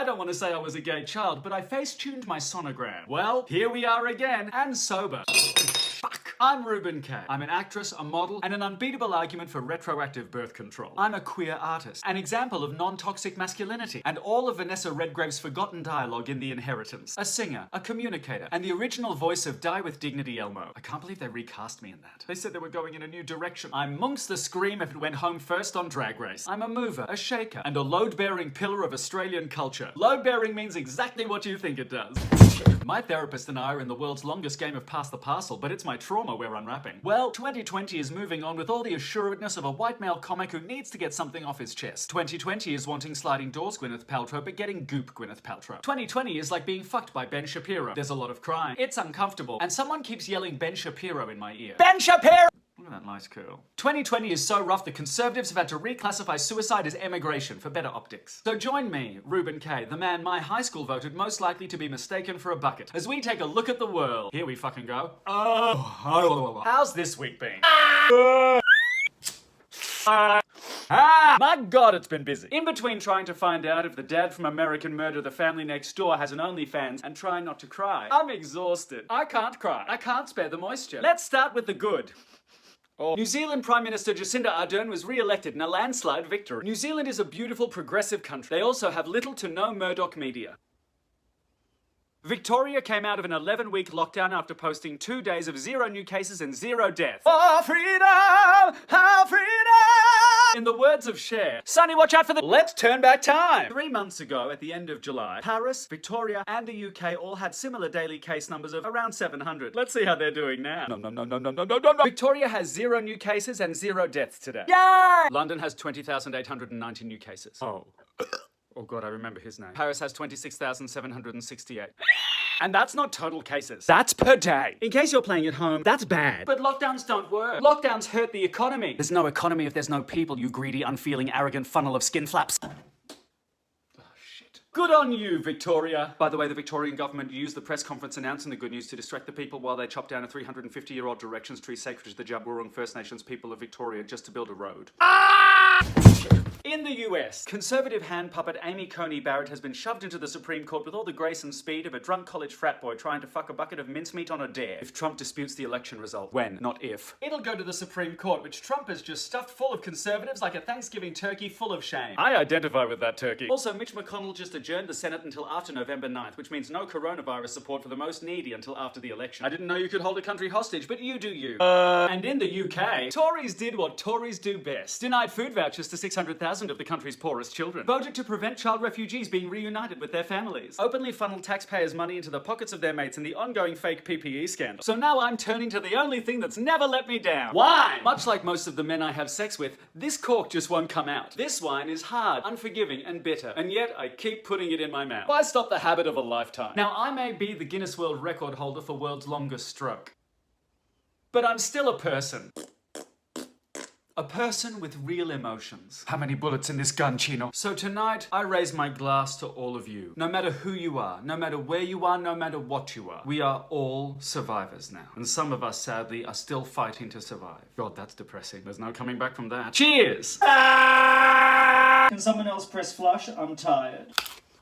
I don't want to say I was a gay child, but I face-tuned my sonogram. Well, here we are again, and sober. Fuck. I'm Reuben, Kaye. I'm an actress, a model, and an unbeatable argument for retroactive birth control. I'm a queer artist, an example of non-toxic masculinity, and all of Vanessa Redgrave's forgotten dialogue in The Inheritance. A singer, a communicator, and the original voice of Die With Dignity Elmo. I can't believe they recast me in that. They said they were going in a new direction. I'm Monks the Scream if it went home first on Drag Race. I'm a mover, a shaker, and a load-bearing pillar of Australian culture. Load-bearing means exactly what you think it does. My therapist and I are in the world's longest game of Pass the Parcel, but it's my trauma we're unwrapping. Well, 2020 is moving on with all the assuredness of a white male comic who needs to get something off his chest. 2020 is wanting sliding doors Gwyneth Paltrow, but getting goop Gwyneth Paltrow. 2020 is like being fucked by Ben Shapiro. There's a lot of crying. It's uncomfortable. And someone keeps yelling Ben Shapiro in my ear. Ben Shapiro! Look at that nice curl. 2020 is so rough the Conservatives have had to reclassify suicide as emigration for better optics. So join me, Reuben Kaye, the man my high school voted most likely to be mistaken for a bucket, as we take a look at the world. Here we fucking go. How's this week been? My God, it's been busy. In between trying to find out if the dad from American Murder, The Family Next Door has an OnlyFans and trying not to cry, I'm exhausted. I can't cry. I can't spare the moisture. Let's start with the good. New Zealand Prime Minister Jacinda Ardern was re-elected in a landslide victory. New Zealand is a beautiful, progressive country. They also have little to no Murdoch media. Victoria came out of an 11-week lockdown after posting 2 days of 0 new cases and 0 deaths. For freedom! For freedom! In the words of Cher, Sonny, watch out for the... Let's turn back time! 3 months ago, at the end of July, Paris, Victoria, and the UK all had similar daily case numbers of around 700. Let's see how they're doing now. No. Victoria has 0 new cases and 0 deaths today. Yay! London has 20,890 new cases. Oh God, I remember his name. Paris has 26,768. And that's not total cases. That's per day. In case you're playing at home, that's bad. But lockdowns don't work. Lockdowns hurt the economy. There's no economy if there's no people, you greedy, unfeeling, arrogant funnel of skin flaps. Good on you, Victoria. By the way, the Victorian government used the press conference announcing the good news to distract the people while they chopped down a 350-year-old directions tree sacred to the Djab-Wurrung First Nations people of Victoria just to build a road. In the US, conservative hand puppet Amy Coney Barrett has been shoved into the Supreme Court with all the grace and speed of a drunk college frat boy trying to fuck a bucket of mincemeat on a dare. If Trump disputes the election result. When, not if. It'll go to the Supreme Court, which Trump has just stuffed full of conservatives like a Thanksgiving turkey full of shame. I identify with that turkey. Also, Mitch McConnell just adjourned the Senate until after November 9th, which means no coronavirus support for the most needy until after the election. I didn't know you could hold a country hostage, but you do you. And in the UK, Tories did what Tories do best. Denied food vouchers to 600,000 of the country's poorest children. Voted to prevent child refugees being reunited with their families. Openly funneled taxpayers' money into the pockets of their mates in the ongoing fake PPE scandal. So now I'm turning to the only thing that's never let me down. Wine! Much like most of the men I have sex with, this cork just won't come out. This wine is hard, unforgiving, and bitter, and yet I keep putting it in my mouth. Why stop the habit of a lifetime? Now, I may be the Guinness World Record holder for world's longest stroke, but I'm still a person. A person with real emotions. How many bullets in this gun, Chino? So tonight, I raise my glass to all of you. No matter who you are, no matter where you are, no matter what you are. We are all survivors now. And some of us, sadly, are still fighting to survive. God, that's depressing. There's no coming back from that. Cheers! Can someone else press flush? I'm tired.